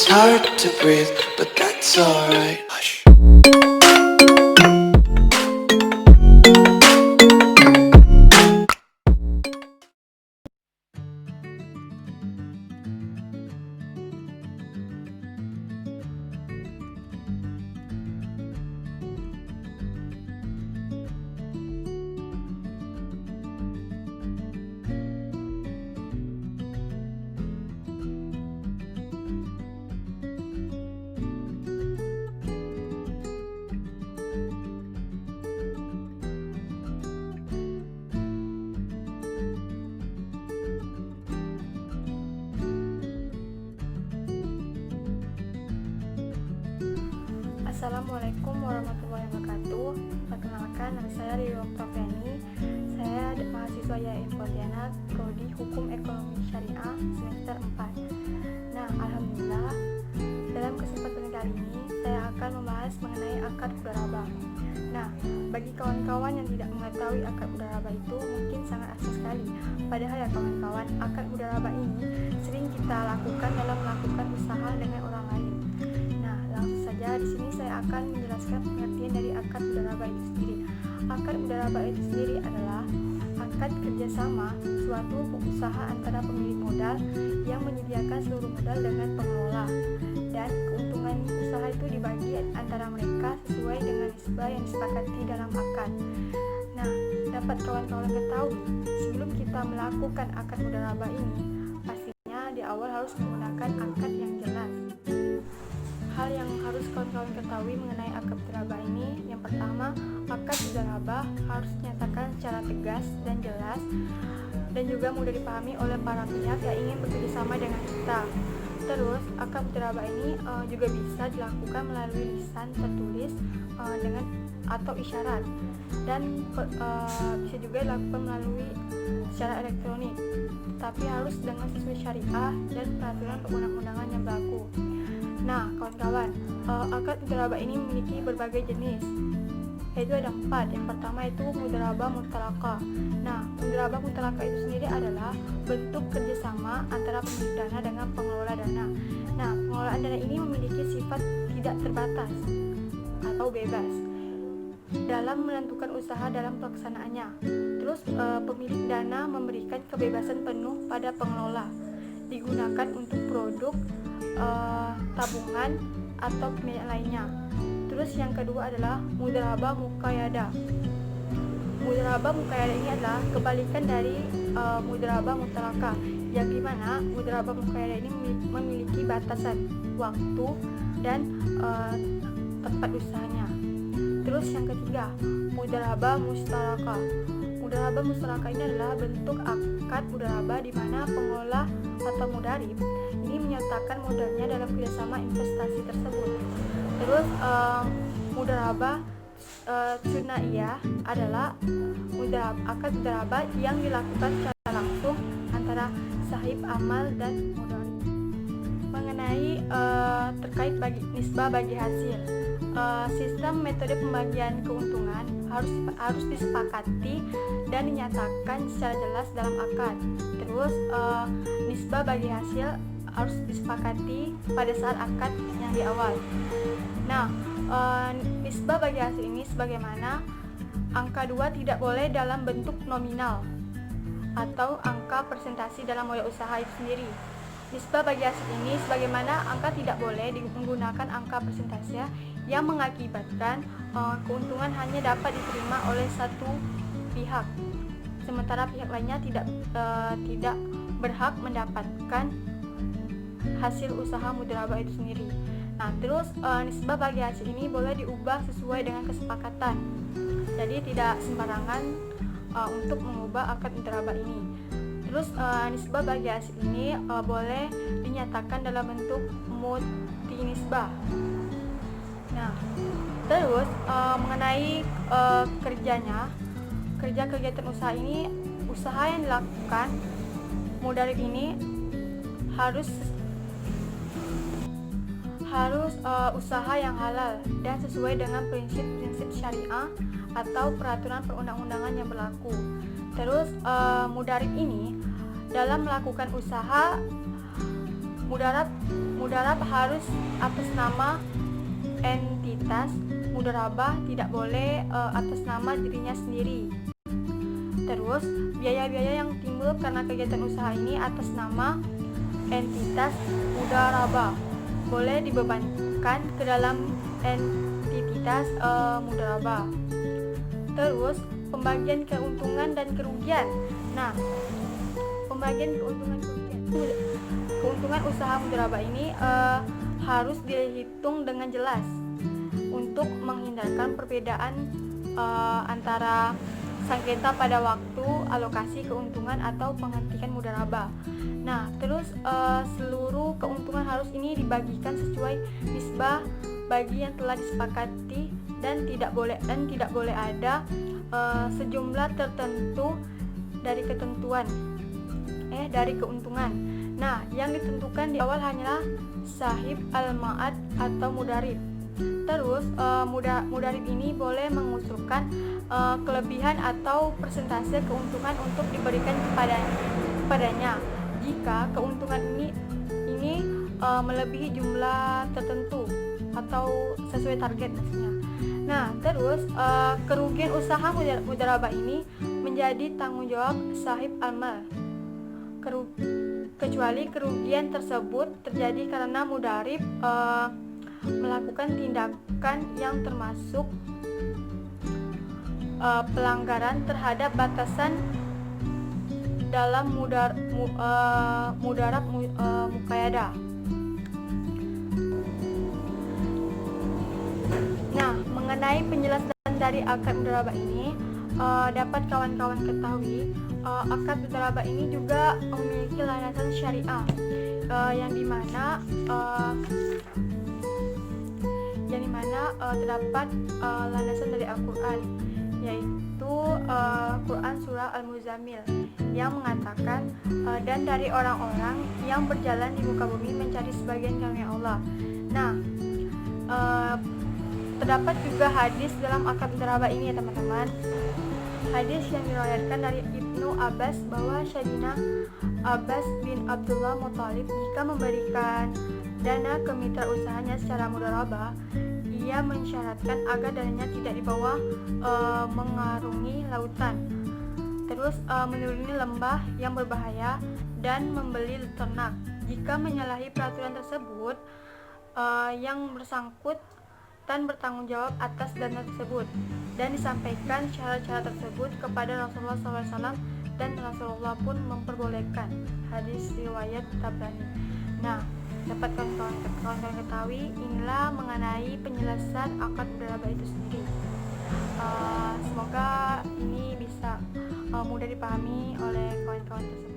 It's hard to breathe, but that's alright. Hush. Assalamualaikum warahmatullahi wabarakatuh. Perkenalkan, nama saya Rio Proviani. Saya mahasiswa YAIN Pontianak, Prodi Hukum Ekonomi Syariah semester 4. Nah, alhamdulillah, dalam kesempatan kali ini saya akan membahas mengenai akad mudharabah. Nah, bagi kawan-kawan yang tidak mengetahui akad mudharabah itu mungkin sangat asing sekali. Padahal ya kawan-kawan, akad mudharabah ini sering kita lakukan dalam melakukan usaha dengan orang lain. Di sini saya akan menjelaskan pengertian dari akad mudharabah itu sendiri. Akad mudharabah itu sendiri adalah akad kerjasama suatu usaha antara pemilik modal yang menyediakan seluruh modal dengan pengelola, dan keuntungan usaha itu dibagi antara mereka sesuai dengan nisbah yang disepakati dalam akad. Nah, dapat kawan-kawan ketahui, sebelum kita melakukan akad mudharabah ini, pastinya di awal harus menggunakan akad yang jelas. Hal yang harus kawan-kawan ketahui mengenai akad mudharabah ini, yang pertama, akad mudharabah harus dinyatakan secara tegas dan jelas dan juga mudah dipahami oleh para pihak yang ingin bekerjasama dengan kita. Terus, akad mudharabah ini juga bisa dilakukan melalui lisan tertulis dengan atau isyarat, dan bisa juga dilakukan melalui secara elektronik, tapi harus dengan sesuai syariah dan peraturan perundang-undangan yang berlaku. Nah, kawan-kawan, akad mudharabah ini memiliki berbagai jenis, yaitu ada 4. Yang pertama itu mudharabah mutalaqah. Nah, mudharabah mutalaqah itu sendiri adalah bentuk kerjasama antara pemilik dana dengan pengelola dana. Nah, pengelolaan dana ini memiliki sifat tidak terbatas atau bebas dalam menentukan usaha dalam pelaksanaannya. Terus, pemilik dana memberikan kebebasan penuh pada pengelola, digunakan untuk produk, tabungan atau pemilihan lainnya. Terus yang kedua adalah mudharabah muqayyadah. Mudharabah muqayyadah ini adalah kebalikan dari mudharabah mutalaqah, yang dimana mudharabah muqayyadah ini memiliki batasan waktu dan tempat usahanya. Terus yang ketiga, mudharabah mustarakah. Mudharabah mustarakah ini adalah bentuk akad mudharabah di mana pengelola atau mudharib ini menyertakan modalnya dalam kerjasama investasi tersebut. Terus mudharabah tsunaiyah adalah akad mudharabah yang dilakukan secara langsung antara sahib amal dan mudharib. Mengenai terkait nisbah bagi hasil, sistem metode pembagian keuntungan harus disepakati dan dinyatakan secara jelas dalam akad. Terus nisbah bagi hasil harus disepakati pada saat akad yang di awal. Nah, nisbah bagi hasil ini sebagaimana angka 2 tidak boleh dalam bentuk nominal atau angka persentase dalam modal usaha itu sendiri. Nisbah bagi hasil ini sebagaimana angka tidak boleh menggunakan angka persentase yang mengakibatkan keuntungan hanya dapat diterima oleh satu pihak, sementara pihak lainnya tidak berhak mendapatkan hasil usaha mudharabah itu sendiri. Nah, terus nisbah bagi hasil ini boleh diubah sesuai dengan kesepakatan. Jadi tidak sembarangan untuk mengubah akad mudharabah ini. Terus nisbah bagi hasil ini boleh dinyatakan dalam bentuk multinisbah. Nah, terus mengenai kerja kegiatan usaha ini, usaha yang dilakukan mudharib ini harus usaha yang halal dan sesuai dengan prinsip-prinsip syariah atau peraturan perundang-undangan yang berlaku. Terus mudharib ini dalam melakukan usaha, Mudharab harus atas nama entitas, mudharabah tidak boleh atas nama dirinya sendiri. Terus, biaya-biaya yang timbul karena kegiatan usaha ini atas nama entitas mudharabah boleh dibebankan ke dalam entitas mudharabah. Terus, pembagian keuntungan dan kerugian. Nah, pembagian keuntungan usaha mudharabah ini harus dihitung dengan jelas untuk menghindarkan perbedaan antara sengketa pada waktu alokasi keuntungan atau penghentian mudharabah. Nah, terus seluruh keuntungan harus ini dibagikan sesuai nisbah bagi yang telah disepakati dan tidak boleh ada sejumlah tertentu dari keuntungan. Nah, yang ditentukan di awal hanyalah sahib al-ma'ad atau mudharib. Terus mudharib ini boleh mengusulkan kelebihan atau persentase keuntungan untuk diberikan kepadanya jika keuntungan ini melebihi jumlah tertentu atau sesuai target maksudnya. Nah, terus kerugian usaha mudharabah ini menjadi tanggung jawab sahib al-mal, kecuali kerugian tersebut terjadi karena mudharib melakukan tindakan yang termasuk pelanggaran terhadap batasan dalam mudharab muqayyadah. Nah, mengenai penjelasan dari akad mudharabah ini, dapat kawan-kawan ketahui akad mudharabah ini juga memiliki landasan syariah yang dimana terdapat landasan dari Al-Quran, yaitu Quran surah Al-Muzammil yang mengatakan dan dari orang-orang yang berjalan di muka bumi mencari sebagian karunia Allah. Nah, terdapat juga hadis dalam akad mudharabah ini ya teman-teman. Hadis yang diriwayatkan dari Ibnu Abbas bahwa Sayyidina Abbas bin Abdullah Muthalib jika memberikan dana ke mitra usahanya secara mudharabah, ia mensyaratkan agar dananya tidak dibawa mengarungi lautan, terus menuruni lembah yang berbahaya dan membeli ternak. Jika menyalahi peraturan tersebut, yang bersangkutan bertanggung jawab atas dana tersebut, dan disampaikan syarat-syarat tersebut kepada Rasulullah SAW, dan Rasulullah pun memperbolehkan. Hadis riwayat Tabrani. Nah, dapat kawan-kawan ketahui, inilah mengenai penjelasan akad mudharabah itu sendiri. Semoga ini bisa mudah dipahami oleh kawan-kawan tersebut.